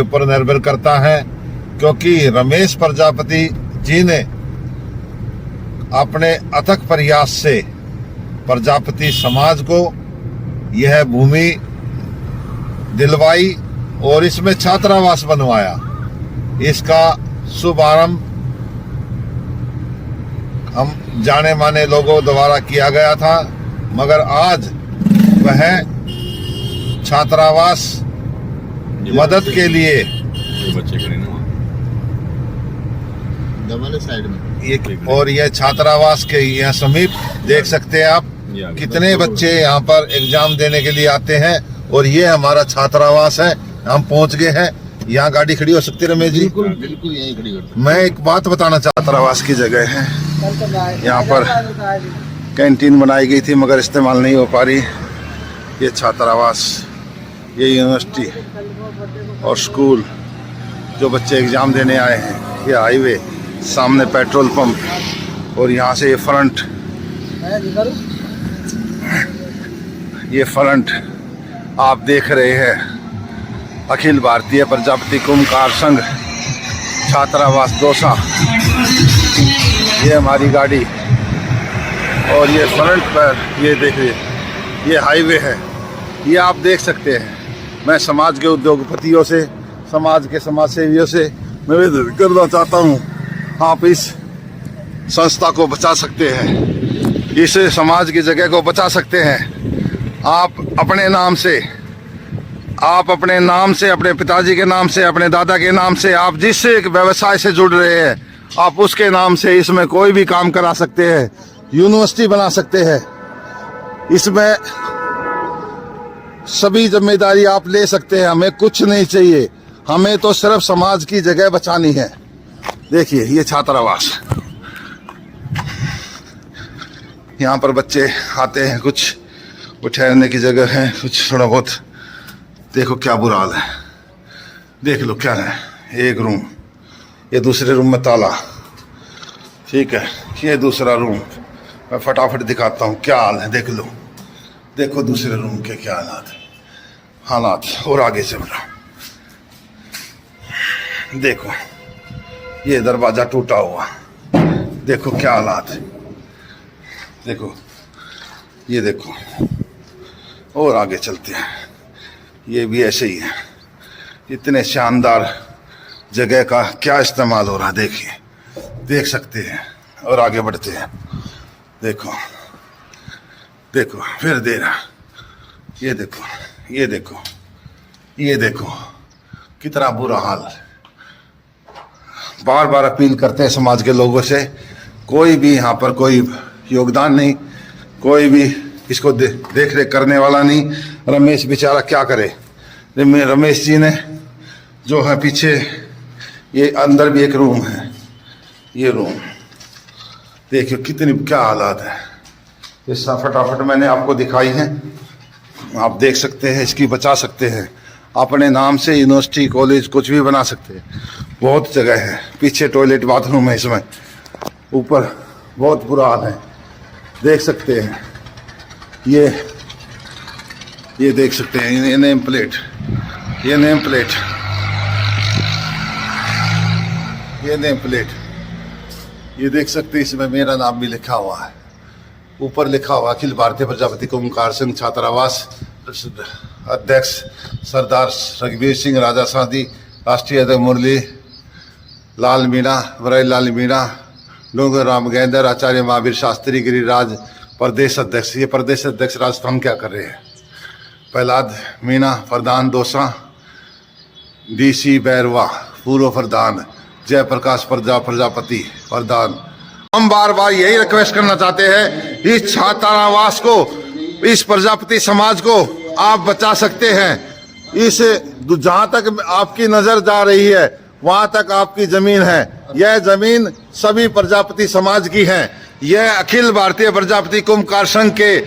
के ऊपर निर्भर करता है, क्योंकि रमेश प्रजापति जी ने अपने अथक प्रयास से प्रजापति समाज को यह भूमि दिलवाई और इसमें छात्रावास बनवाया। इसका शुभारंभ हम जाने माने लोगों द्वारा किया गया था, मगर आज वह छात्रावास मदद के लिए बच्चे खड़े ना साइड में और यह छात्रावास के यहाँ समीप देख सकते हैं आप कितने बच्चे यहाँ पर एग्जाम देने के लिए आते हैं। और ये हमारा छात्रावास है, हम पहुँच गए हैं। यहाँ गाड़ी खड़ी हो सकती है रमेश जी? बिल्कुल यही खड़ी करते। मैं एक बात बताना चाहता, छात्रावास की जगह है, यहाँ पर कैंटीन बनाई गई थी मगर इस्तेमाल नहीं हो पा रही। ये छात्रावास, ये यूनिवर्सिटी और स्कूल, जो बच्चे एग्जाम देने आए हैं, ये हाईवे, सामने पेट्रोल पंप और यहाँ से ये फ्रंट आप देख रहे हैं अखिल भारतीय प्रजापति कुंभकार संघ छात्रावास दौसा। ये हमारी गाड़ी और ये फ्रंट पर ये देखिए, ये हाईवे है, ये आप देख सकते हैं। मैं समाज के उद्योगपतियों से, समाज के समाज सेवियों से निवेदन करना चाहता हूँ, आप इस संस्था को बचा सकते हैं, इस समाज की जगह को बचा सकते हैं। आप अपने नाम से, अपने पिताजी के नाम से, अपने दादा के नाम से, आप जिस एक व्यवसाय से जुड़ रहे हैं, आप उसके नाम से इसमें कोई भी काम करा सकते हैं, यूनिवर्सिटी बना सकते हैं। इसमें सभी जिम्मेदारी आप ले सकते हैं। हमें कुछ नहीं चाहिए, हमें तो सिर्फ समाज की जगह बचानी है। देखिए ये छात्रावास, यहाँ पर बच्चे आते हैं, कुछ ठहरने की जगह है, कुछ थोड़ा बहुत। देखो क्या बुरा हाल है, देख लो क्या है। एक रूम, ये दूसरे रूम में ताला, ठीक है, ये दूसरा रूम। मैं फटाफट दिखाता हूँ क्या हाल है, देख लो। देखो दूसरे रूम के क्या हालात और आगे चल रहा। देखो ये दरवाजा टूटा हुआ, देखो क्या हालात है, देखो ये देखो। और आगे चलते हैं, ये भी ऐसे ही है। इतने शानदार जगह का क्या इस्तेमाल हो रहा, देखिए, देख सकते हैं। और आगे बढ़ते हैं, देखो देखो, फिर दे रहा, ये देखो, ये देखो, ये देखो, कितना बुरा हाल। बार बार अपील करते हैं समाज के लोगों से, कोई भी यहाँ पर कोई योगदान नहीं, कोई भी इसको देख रेख करने वाला नहीं। रमेश बेचारा क्या करे। रमेश जी ने जो है पीछे, ये अंदर भी एक रूम है, ये रूम देखिए कितनी क्या हालात है। ये फटाफट मैंने आपको दिखाई है, आप देख सकते हैं, इसकी बचा सकते हैं। अपने नाम से यूनिवर्सिटी, कॉलेज कुछ भी बना सकते हैं, बहुत जगह है। पीछे टॉयलेट बाथरूम है, इसमें ऊपर बहुत बुरा हाल है, देख सकते हैं। ये देख सकते हैं, ये नेम प्लेट, ये नेम प्लेट, ये नेम प्लेट, ये देख सकते हैं। इसमें मेरा नाम भी लिखा हुआ है, ऊपर लिखा हुआ अखिल भारतीय प्रजापति कुंभकार संघ छात्रावास, अध्यक्ष सरदार रघुवीर सिंह राजा सादी, राष्ट्रीय अध्यक्ष मुरली लाल मीणा, वरई लाल मीणा, डोंगर राम गैंदर, आचार्य महावीर शास्त्री, गिरिराज प्रदेश अध्यक्ष। ये प्रदेश अध्यक्ष राजस्थान क्या कर रहे हैं? प्रहलाद मीणा प्रधान दौसा, DC बैरवा पूर्व प्रधान, जयप्रकाश प्रजापति प्रधान। हम बार बार यही रिक्वेस्ट करना चाहते हैं, इस छात्रावास को, इस प्रजापति समाज को आप बचा सकते हैं। इस जहां तक आपकी नजर जा रही है वहां तक आपकी जमीन है। यह जमीन सभी प्रजापति समाज की है। यह अखिल भारतीय प्रजापति कुंभकार संघ के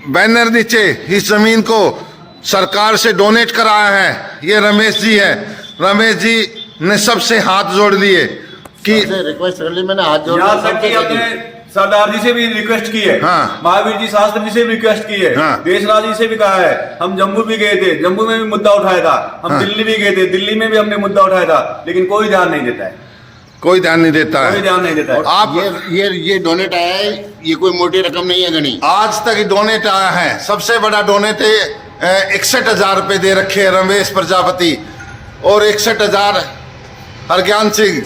बैनर नीचे इस जमीन को सरकार से डोनेट कराया है। ये रमेश जी है, रमेश जी ने सबसे हाथ जोड़ लिए कि रिक्वेस्ट कर ली मैंने, हाथ जोड़ यहाँ तक कि अपने सरदार जी से भी रिक्वेस्ट की है, हाँ। महावीर जी शास्त्री जी से भी रिक्वेस्ट की है, हाँ। देशराज जी से भी कहा है। हम जम्मू भी गए थे, जम्मू में भी मुद्दा उठाया था। हम हाँ। दिल्ली भी गए थे, दिल्ली में भी हमने मुद्दा उठाया था, लेकिन कोई ध्यान नहीं देता है, कोई ध्यान नहीं देता कोई है। ध्यान नहीं देता है। आप ये डोनेट आया है, ये कोई मोटी रकम नहीं है गणी। आज तक डोनेट आया है, सबसे बड़ा डोनेट 61,000 रुपए दे रखे हैं रमेश प्रजापति और 61,000 हरज्ञान सिंह।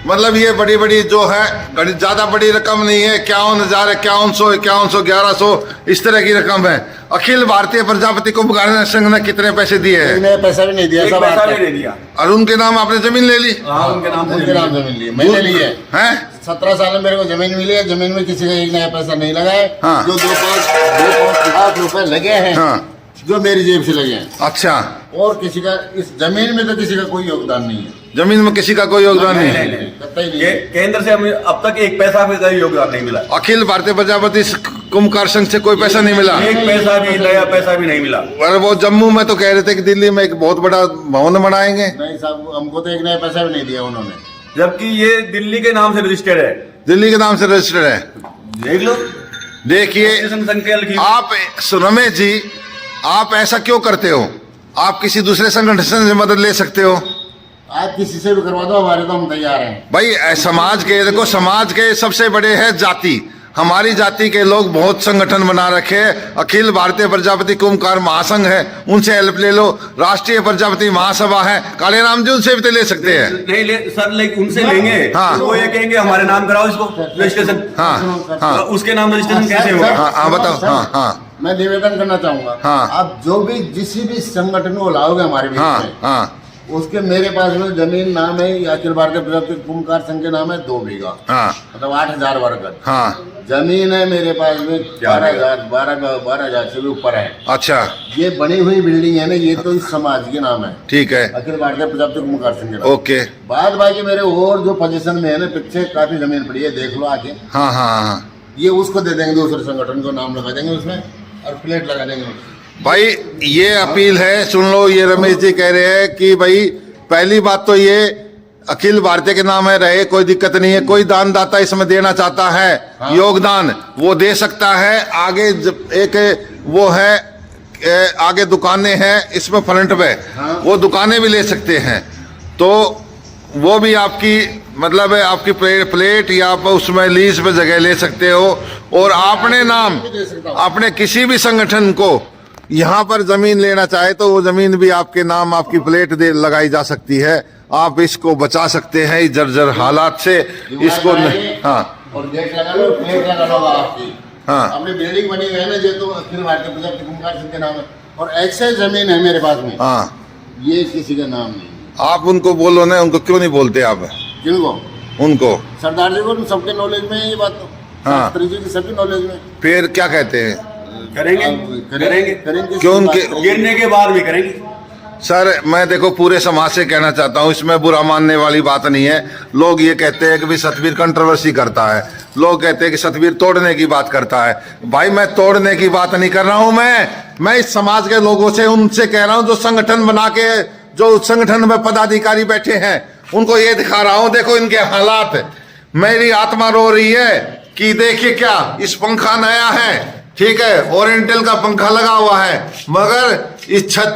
मतलब ये बड़ी बड़ी जो है ज्यादा बड़ी रकम नहीं है। 51,000, 5100, 1100 इस तरह की रकम है। अखिल भारतीय प्रजापति कुंभकार संघ ने कितने पैसे दिए हैं? एक नया पैसा भी नहीं दिया, एक सब पैसा आपका। भी नहीं दिया। और उनके नाम आपने जमीन ले ली हाँ, उनके नाम से उनके नाम जमीन ली है, मैंने ली है। हैं? 17 साल में मेरे को जमीन मिली है, जमीन में किसी का एक नया पैसा नहीं लगा है। हाँ। जो 2-5 लाख रुपए लगे हैं, हाँ। जो मेरी जेब से लगे हैं, अच्छा, और किसी का इस जमीन में तो किसी का कोई योगदान नहीं है। जमीन में किसी का कोई योगदान नहीं है। कतई नहीं ये है। केंद्र से हमें अब तक एक पैसा भी का योगदान नहीं मिला, अखिल भारतीय प्रजापति कुंभकार संघ से कोई पैसा नहीं मिला। एक पैसा भी, नया पैसा भी नहीं मिला। और वो जम्मू में तो कह रहे थे कि दिल्ली में एक बहुत बड़ा भवन बनाएंगे। नहीं साहब, हमको तो एक नया पैसा भी नहीं दिया उन्होंने। जबकि ये दिल्ली के नाम से रजिस्टर्ड है, दिल्ली के नाम से रजिस्टर्ड है। देख लो। देखिए रजिस्ट्रेशन संख्या लिखी हुई। आप रमेश जी, आप ऐसा क्यों करते हो? आप किसी दूसरे संगठन से मदद ले सकते हो। आप किसी से भी करवा दो, हमारे तो हम तैयार हैं। भाई समाज के देखो, समाज के सबसे बड़े है जाति। हमारी जाति के लोग बहुत संगठन बना रखे हैं। अखिल भारतीय प्रजापति कुंभकार महासंघ है, उनसे हेल्प ले लो। राष्ट्रीय प्रजापति महासभा है, काले राम जी, उनसे भी तो ले सकते हैं। नहीं ले सर, उनसे लेंगे। हाँ। तो वो ये कहेंगे हमारे नाम कराओ इसको रजिस्ट्रेशन। हाँ हाँ तो उसके नाम रजिस्ट्रेशन कैसे होगा? हाँ हाँ बताओ। हाँ हाँ मैं निवेदन करना चाहूंगा, हाँ। आप जो भी जिस भी संगठन को लाओगे हमारे बीच हाँ में, हाँ उसके मेरे पास में जमीन नाम है, अखिल भारतीय प्रजापति कुंभकार संघ के नाम है 2 बीघा, हाँ मतलब 8,000 वर्ग हाँ। जमीन है मेरे पास में। 12,000 से भी ऊपर है। अच्छा, ये बनी हुई बिल्डिंग है ना, ये तो इस समाज के नाम है, ठीक है, अखिल भारतीय प्रजापति कुंभकार संघ के नाम। ओके। बाद बाकी मेरे और जो पोजीशन में है ना, पीछे काफी जमीन पड़ी है, देख लो आके। हाँ हाँ हाँ। ये उसको दे देंगे, दूसरे संगठन को नाम लगा देंगे उसमें और प्लेट लगा देंगे। भाई ये अपील है, सुन लो। ये रमेश जी कह रहे हैं कि भाई पहली बात तो ये अखिल भारतीय के नाम है, रहे कोई दिक्कत नहीं है। कोई दानदाता इसमें देना चाहता है योगदान, वो दे सकता है। आगे एक वो है, आगे दुकानें हैं इसमें फ्रंट में, वो दुकानें भी ले सकते हैं। तो वो भी आपकी मतलब है, आपकी प्लेट या आप उसमें लीज पे जगह ले सकते हो। और आपने नाम अपने किसी भी संगठन को यहाँ पर जमीन लेना चाहे तो वो जमीन भी आपके नाम, आपकी प्लेट दे लगाई जा सकती है। आप इसको बचा सकते हैं इस जर्जर हालात से। इसको हाँ और गेट लगा लो, प्लेट लगा लो आपकी। हाँ। अपनी बिल्डिंग बनी हुई है ना, ये तो अखिल भारतीय प्रजापति कुंभकार संघ के नाम है। और ऐसे जमीन है मेरे पास में, हाँ। ये किसी का नाम नहीं। आप उनको बोलो ना, उनको क्यों नहीं बोलते आप? किनको? उनको सरदार जी को सबके नॉलेज में है ये बात तो। हाँ। शास्त्री जी की सबकी नॉलेज में। फिर क्या कहते हैं? करेंगे करेंगे करेंगे। क्यों उनके गिरने के बाद भी करेंगे। सर मैं देखो पूरे समाज से कहना चाहता हूँ, इसमें बुरा मानने वाली बात नहीं है। लोग ये कहते हैं कि भाई सतवीर कंट्रोवर्सी करता है, लोग कहते हैं कि सतवीर तोड़ने की बात करता है। भाई मैं तोड़ने की बात नहीं कर रहा हूँ। मैं इस समाज के लोगों से, उनसे कह रहा हूँ जो संगठन बना के, जो संगठन में पदाधिकारी बैठे हैं, उनको ये दिखा रहा हूँ, देखो इनके हालात। मेरी आत्मा रो रही है कि देखिए क्या, इस पंखा नया है, ठीक है, ओरिएंटल का पंखा लगा हुआ है, मगर इस छत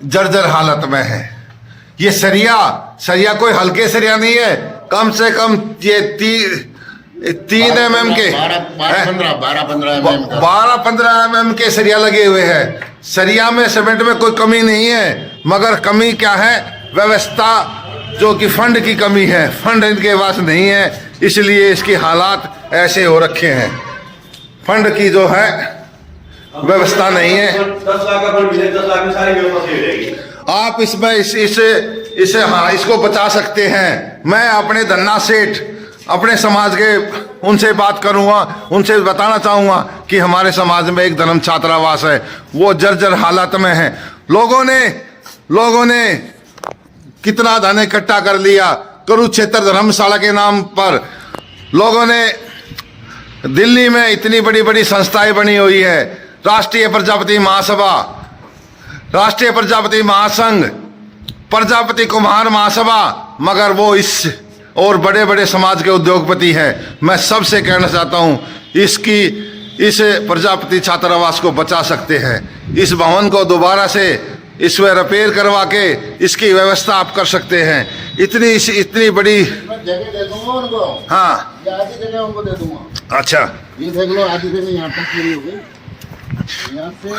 जर्जर हालत में है। ये सरिया कोई हल्के सरिया नहीं है, कम से कम ये 3 mm के 12-15 mm के सरिया लगे हुए हैं। सरिया में, सीमेंट में कोई कमी नहीं है, मगर कमी क्या है? व्यवस्था, जो कि फंड की कमी है। फंड इनके पास नहीं है, इसलिए इसके हालात ऐसे हो रखे हैं। फंड की जो है व्यवस्था नहीं है। 10 लाख का फंड मिले, 10 लाख में सारी व्यवस्था सही हो जाएगी। आप इसमें इसे हाँ इसको बचा सकते हैं। मैं अपने धन्ना सेठ, अपने समाज के, उनसे बात करूंगा, उनसे बताना चाहूंगा कि हमारे समाज में एक धर्म छात्रावास है, वो जर्जर हालत में है। लोगों ने कितना धन इकट्ठा कर लिया। कुरुक्षेत्र धर्मशाला के नाम पर लोगों ने, दिल्ली में इतनी बड़ी बड़ी संस्थाएं बनी हुई है, राष्ट्रीय प्रजापति महासभा, राष्ट्रीय प्रजापति महासंघ, प्रजापति कुमार महासभा, मगर वो इस और बड़े बड़े समाज के उद्योगपति हैं। मैं सबसे कहना चाहता हूं, इस प्रजापति छात्रावास को बचा सकते हैं। इस भवन को दोबारा से इसमें रिपेयर करवा के इसकी व्यवस्था आप कर सकते हैं। इतनी बड़ी मैं जगह दे दूंगा उनको। हाँ, ये आधी जगह उनको दे दूंगा। अच्छा, ये देख लो, आधी जगह यहाँ तक पूरी हो गई। यहाँ से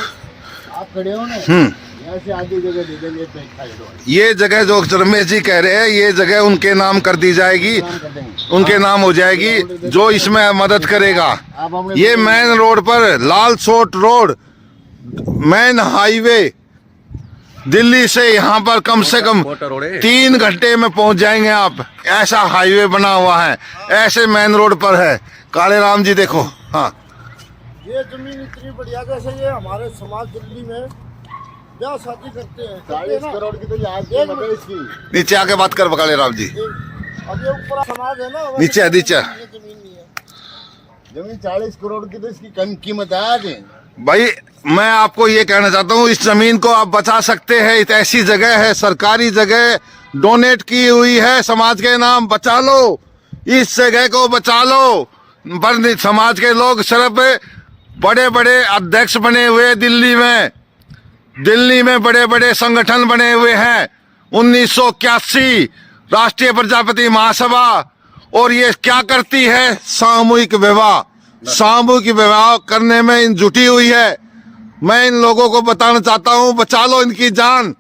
आप खड़े हो ना, यहाँ से आधी जगह दे देंगे तो एक साइड हो। ये जगह जो रमेश जी कह रहे हैं, ये जगह उनके नाम कर दी जाएगी, उनके नाम हो जाएगी, जो इसमें मदद करेगा। ये मेन रोड पर, लाल सोट रोड, मेन हाईवे, दिल्ली से यहाँ पर कम से कम 3 घंटे में पहुंच जाएंगे आप। ऐसा हाईवे बना हुआ है, ऐसे मेन रोड पर है। काले राम जी देखो, हाँ, ये जमीन इतनी बढ़िया, जैसे ये हमारे समाज दिल्ली में ब्याह शादी करते हैं 40 ना। करोड़ की तो ये आज कीमत है इसकी। नीचे आके बात कर काले राम जी। अब ये ऊपर समाज है ना, वैसे नीचे नीचे ये जमीन नहीं है। जमीन 40 करोड़ की तो इसकी कम कीमत है आज। भाई मैं आपको ये कहना चाहता हूँ, इस जमीन को आप बचा सकते हैं। एक ऐसी जगह है, सरकारी जगह डोनेट की हुई है समाज के नाम, बचा लो इस जगह को, बचा लो। पर समाज के लोग सिर्फ बड़े बड़े अध्यक्ष बने हुए, दिल्ली में बड़े बड़े संगठन बने हुए हैं। 1981 राष्ट्रीय प्रजापति महासभा, और ये क्या करती है? सामूहिक विवाह करने में इन जुटी हुई है। मैं इन लोगों को बताना चाहता हूं, बचा लो इनकी जान।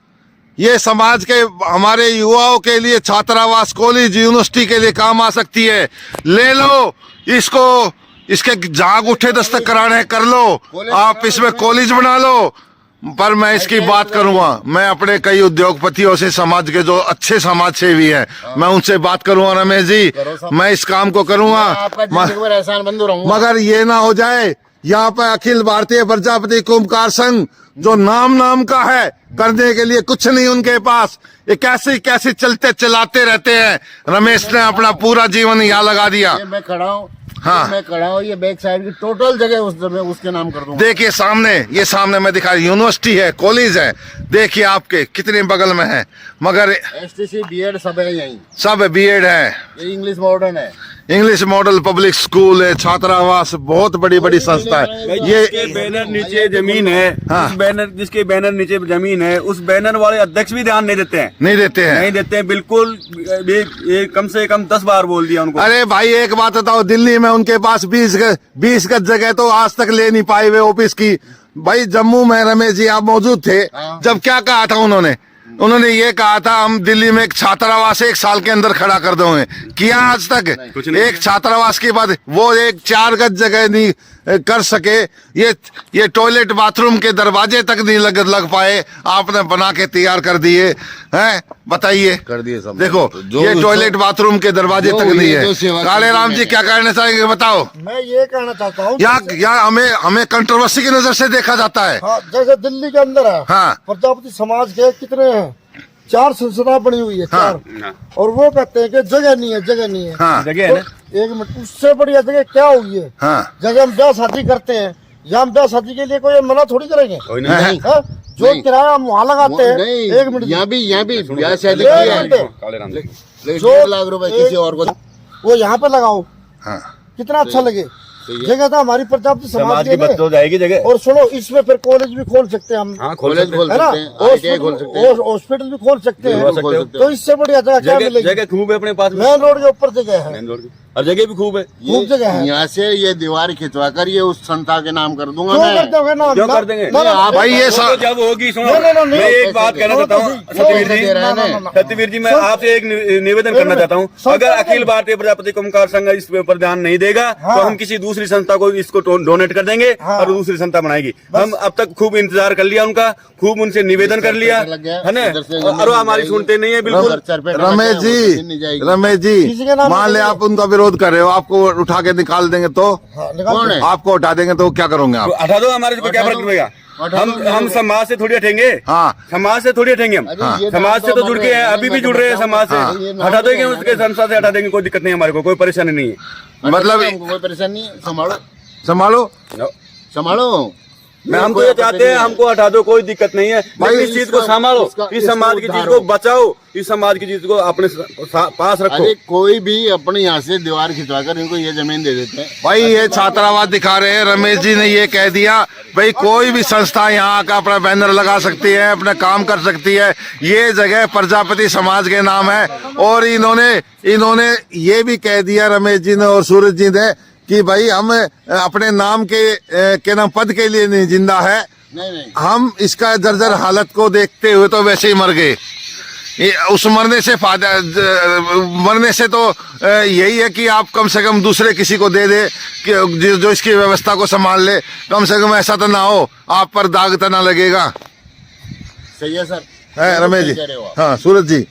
ये समाज के, हमारे युवाओं के लिए छात्रावास, कॉलेज, यूनिवर्सिटी के लिए काम आ सकती है। ले लो इसको, इसके जाग उठे दस्तक कराने कर लो, आप इसमें कॉलेज बना लो। पर मैं इसकी बात करूंगा, मैं अपने कई उद्योगपतियों से, समाज के जो अच्छे समाज सेवी हैं, मैं उनसे बात करूंगा। रमेश जी, मैं इस काम को करूंगा, आपका जिंदगी भर एहसान बंद रहूंगा। मगर ये ना हो जाए यहाँ पर अखिल भारतीय प्रजापति कुंभकार संघ जो नाम का है, करने के लिए कुछ नहीं उनके पास। ये कैसे चलाते रहते हैं। रमेश ने अपना पूरा जीवन यहाँ लगा दिया। ये मैं खड़ा हूँ, हाँ। मैं खड़ा हूँ, ये बैक साइड की टोटल जगह उसके नाम कर दूंगा। देखिए सामने मैं दिखा, यूनिवर्सिटी है, कॉलेज है, देखिए आपके कितने बगल में है। मगर STC BEd सब है यहीं। सब BEd है, ये इंग्लिश मॉडर्न है, इंग्लिश मॉडल पब्लिक स्कूल है, छात्रावास, बहुत बड़ी संस्था है। ये बैनर नीचे जमीन है, हाँ। उस बैनर, जिसके बैनर नीचे जमीन है, उस बैनर वाले अध्यक्ष भी ध्यान नहीं देते हैं। नहीं देते हैं बिल्कुल। ये कम से कम 10 बार बोल दिया उनको। अरे भाई एक बात बताओ, दिल्ली में उनके पास 20 गज जगह तो आज तक ले नहीं पाए हुए ऑफिस की। भाई जम्मू में रमेश जी आप मौजूद थे, जब क्या कहा था उन्होंने ये कहा था, हम दिल्ली में एक छात्रावास 1 साल के अंदर खड़ा कर दोगे। किया आज तक? एक छात्रावास की बात, वो एक 4 गज जगह नहीं कर सके। ये टॉयलेट बाथरूम के दरवाजे तक नहीं लग पाए, आपने बना के तैयार कर दिए हैं। बताइए, कर दिए सब। देखो ये टॉयलेट बाथरूम के दरवाजे तक नहीं है। काले राम जी क्या कहना चाहेंगे, बताओ। मैं ये कहना चाहता हूँ, यहाँ हमें कंट्रोवर्सी की नजर से देखा जाता है। हाँ, जैसे दिल्ली के अंदर है, हाँ। प्रजापति समाज के कितने हैं, 4 संस्था बनी हुई है, हाँ। 4, और वो कहते हैं कि जगह नहीं है। हाँ। जगह है ना, एक मिनट, उससे बढ़िया जगह क्या हुई है? हाँ। जगह हम ब्याह शादी करते हैं, यहाँ हम ब्याह शादी के लिए कोई मना थोड़ी करेंगे। नहीं, हाँ? जो किराया हम वहाँ लगाते हैं, नहीं, 1 मिनट, यहाँ भी ब्याह शादी एक किया है। मिनट, काले राम जी। लेकिन जो 1.5 लाख रुपए किसी और को वो यहाँ पे लगाओ, हाँ। कितना अच्छा लगे। जगह तो हमारी प्रजापति समाज समाज की की बच हो है। जाएगी जगह। और सुनो, इसमें फिर कॉलेज भी खोल सकते हैं हम, हाँ, खोल कॉलेज सकते खोल है ना, सकते हैं, ITI खोल सकते हैं। हॉस्पिटल भी खोल सकते खोल हैं। सकते हो। तो इससे बढ़िया जगह क्या जगह मिलेगी? जगह खूब है अपने पास में, मेन रोड के ऊपर जगह है, मेन रोड की, और जगह भी खूब है। खूब जगह है। यहाँ से ये दीवार खिंचवा कर ये उस संस्था के नाम कर दूंगा क्यों मैं। कर दोगे ना? क्यों कर देंगे? आप भाई ये वो तो जब होगी, सुनो, नहीं, मैं एक बात कहना चाहता हूँ सत्यवीर जी, दे रहा है ना। सत्यवीर जी, मैं आपसे एक निवेदन करना चाहता हूँ। अगर अखिल भारतीय प्रजापति कुंभकार संघ इस पर ध्यान नहीं देगा, तो हम किसी दूसरी संस्था को इसको डोनेट कर देंगे, और दूसरी संस्था बनाएगी। हम अब तक खूब इंतजार कर लिया उनका, खूब उनसे निवेदन कर लिया है ना, और वो हमारी सुनते नहीं है बिल्कुल। रमेश जी, मान ले आप उनका विरोध कर रहे हो, आपको उठा के निकाल देंगे तो, कौन है? आपको हटा देंगे तो क्या करोगे आप? हटा दो, हमारे को क्या फर्क पड़ेगा? हम समाज से थोड़ी हटेंगे। हाँ। समाज से थोड़ी हटेंगे हम। ये समाज से तो जुड़ के हैं, अभी भी जुड़ रहे हैं समाज से। हाँ। हटा देंगे उसके संस्था से, हटा देंगे, कोई दिक्कत नहीं, हमारे को कोई परेशानी नहीं है। मतलब हमको कोई परेशानी नहीं है। संभालो संभालो। संभालो। हम तो ये चाहते हैं हमको हटा दो, कोई दिक्कत नहीं है, भाई, लेकिन इस चीज को इसका- संभालो, इसका- इस समाज की इसको चीज को बचाओ, इस समाज की चीज को अपने पास रखो। अरे कोई भी अपने यहाँ से दीवार खिंचवाकर इनको ये जमीन दे देते हैं। भाई ये छात्रावास दिखा रहे हैं, रमेश जी ने ये कह दिया भाई कोई भी संस्था यहाँ का अपना बैनर लगा सकती है, अपना काम कर सकती है। ये जगह प्रजापति समाज के नाम है और इन्होंने ये भी कह दिया रमेश जी ने और सूरज जी ने कि भाई हम अपने नाम के नाम पद के लिए नहीं जिंदा है, नहीं हम इसका जर्जर हालत को देखते हुए तो वैसे ही मर गए। उस मरने से मरने से तो यही है कि आप कम से कम दूसरे किसी को दे दे कि जो इसकी व्यवस्था को संभाल ले, कम से कम ऐसा तो ना हो आप पर दाग तो ना लगेगा। सही है सर, है रमेश सही जी? कह रहे हो आप। हाँ सूरज जी,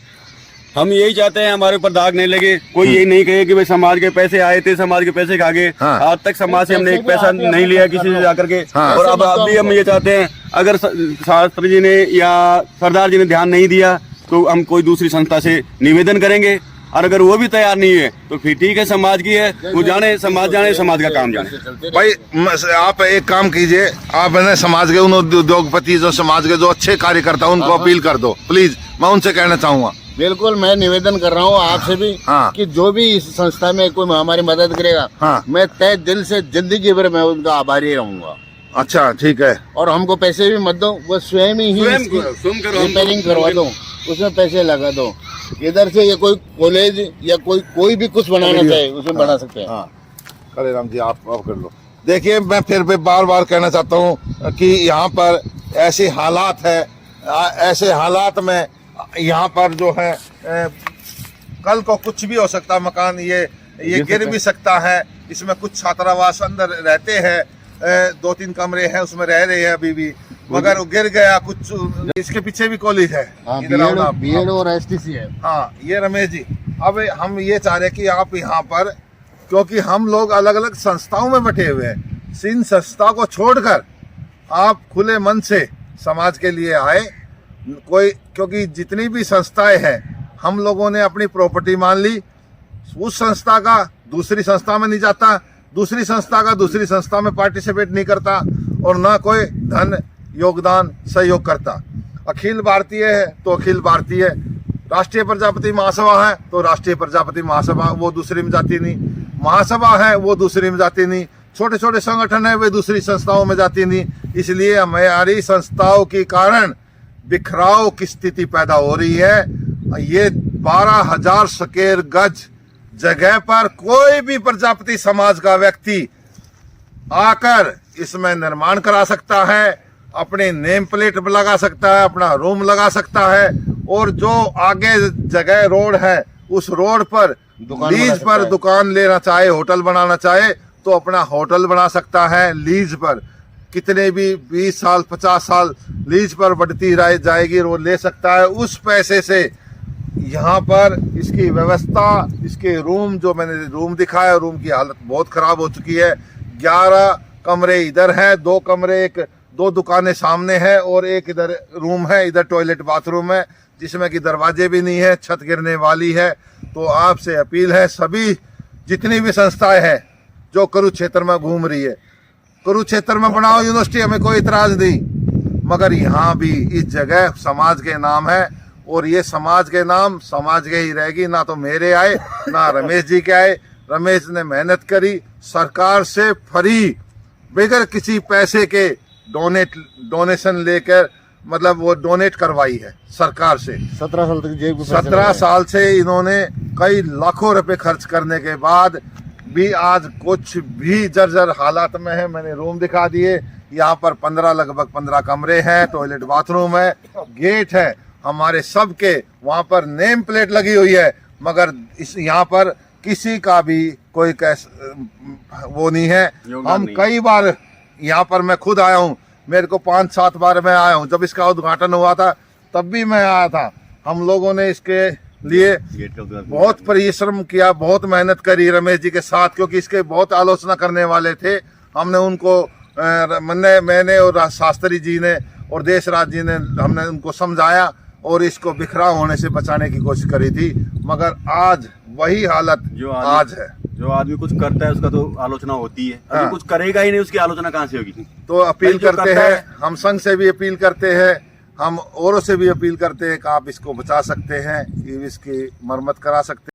हम यही चाहते हैं हमारे ऊपर दाग नहीं लगे, कोई यही नहीं कहे कि भाई समाज के पैसे आए थे, समाज के पैसे खा गए। हाँ। आज तक समाज से हमने एक पैसा नहीं लिया किसी से जाकर के। हाँ। और अब भी हम ये चाहते हैं अगर शास्त्री जी ने या सरदार जी ने ध्यान नहीं दिया तो हम कोई दूसरी संस्था से निवेदन करेंगे, और अगर वो भी तैयार नहीं है तो फिर ठीक है, समाज की है, वो जाने, समाज जाने, समाज का काम जाने। भाई आप एक काम कीजिए, आप है ना समाज के उन उद्योगपति जो समाज के जो अच्छे कार्यकर्ता उनको अपील कर दो प्लीज, मैं उनसे कहना चाहूंगा। बिल्कुल, मैं निवेदन कर रहा हूँ आपसे भी हाँ। कि जो भी इस संस्था में कोई हमारी मदद करेगा, हाँ। मैं तय दिल से जिंदगी भर मैं उनका आभारी रहूंगा। अच्छा ठीक है, और हमको पैसे भी मत दो, वो स्वयं ही स्वयं करो, हम रिपेयरिंग करवा दो, उसमें पैसे लगा दो। इधर से ये कोई कॉलेज या कोई भी कुछ बनाना चाहे उसमें बना सकते हैं। हाँ करे राम जी, आप कर लो। देखिए मैं फिर भी बार बार कहना चाहता हूँ कि यहाँ पर ऐसे हालात है, ऐसे हालात में यहाँ पर जो है कल को कुछ भी हो सकता है, मकान ये गिर भी सकता है। इसमें कुछ छात्रावास अंदर रहते हैं, 2-3 कमरे हैं उसमें रह रहे हैं अभी भी, मगर वो गिर गया कुछ। इसके पीछे भी कॉलेज है, इधर आओ ना आप। बीएड और एसटीसी है। हाँ ये रमेश जी, अब हम ये चाह रहे हैं कि आप यहाँ पर, क्योंकि हम लोग अलग अलग संस्थाओं में बैठे हुए हैं, इन संस्था को छोड़कर आप खुले मन से समाज के लिए आए कोई, क्योंकि जितनी भी संस्थाएं हैं हम लोगों ने अपनी प्रॉपर्टी मान ली, उस संस्था का दूसरी संस्था में नहीं जाता, दूसरी संस्था का दूसरी संस्था में पार्टिसिपेट नहीं करता, और ना कोई धन योगदान सहयोग करता। अखिल भारतीय है तो अखिल भारतीय, राष्ट्रीय प्रजापति महासभा है तो राष्ट्रीय प्रजापति महासभा, वो दूसरी में जाती नहीं, महासभा है वो दूसरी में जाती नहीं, छोटे छोटे संगठन है वे दूसरी संस्थाओं में जाती नहीं। इसलिए हमारी संस्थाओं के कारण बिखराव की स्थिति पैदा हो रही है। ये 12,000 स्क्वायर गज जगह पर कोई भी प्रजापति समाज का व्यक्ति आकर इसमें निर्माण करा सकता है, अपने नेम प्लेट लगा सकता है, अपना रूम लगा सकता है, और जो आगे जगह रोड है उस रोड पर लीज पर दुकान लेना चाहे, होटल बनाना चाहे तो अपना होटल बना सकता है लीज पर। कितने भी 20 साल 50 साल लीज पर बढ़ती जाएगी, वो ले सकता है। उस पैसे से यहाँ पर इसकी व्यवस्था, इसके रूम, जो मैंने रूम दिखाया, रूम की हालत बहुत खराब हो चुकी है। 11 कमरे इधर हैं, 2 कमरे, 2 दुकानें सामने हैं और एक इधर रूम है, इधर टॉयलेट बाथरूम है जिसमें कि दरवाजे भी नहीं है, छत गिरने वाली है। तो आपसे अपील है, सभी जितनी भी संस्थाएं हैं जो कुरुक्षेत्र में घूम रही है, कुरुक्षेत्र में बनाओ यूनिवर्सिटी, हमें कोई इतराज नहीं, मगर यहाँ भी इस जगह समाज के नाम है और ये समाज के नाम समाज के ही रहेगी। ना तो मेरे आए ना रमेश जी के आए। रमेश ने मेहनत करी, सरकार से फ्री बगैर किसी पैसे के डोनेशन लेकर, मतलब वो डोनेट करवाई है सरकार से। 17 साल तक जेब 17 साल से इन्होंने कई लाखों रुपए खर्च करने के बाद भी आज कुछ भी जर्जर हालात में है। मैंने रूम दिखा दिए, यहाँ पर लगभग 15 कमरे हैं, टॉयलेट बाथरूम है, गेट है हमारे सबके, वहाँ पर नेम प्लेट लगी हुई है, मगर इस यहाँ पर किसी का भी कोई वो नहीं है। हम कई बार यहाँ पर, मैं खुद आया हूँ, मेरे को 5-7 बार मैं आया हूँ, जब इसका उद्घाटन हुआ था तब भी मैं आया था। हम लोगों ने इसके लिए बहुत परिश्रम किया, बहुत मेहनत करी रमेश जी के साथ, क्योंकि इसके बहुत आलोचना करने वाले थे। हमने उनको मैंने और शास्त्री जी ने और देशराज जी ने, हमने उनको समझाया और इसको बिखराव होने से बचाने की कोशिश करी थी, मगर आज वही हालत जो आज है। जो आदमी कुछ करता है उसका तो आलोचना होती है, अभी हाँ। कुछ करेगा ही नहीं, उसकी आलोचना कहाँ से होगी? तो अपील भाई जो करते करता हैं, है- हम संघ से भी अपील करते हैं, हम औरों से भी अपील करते हैं कि आप इसको बचा सकते हैं, इसकी मरम्मत करा सकते हैं।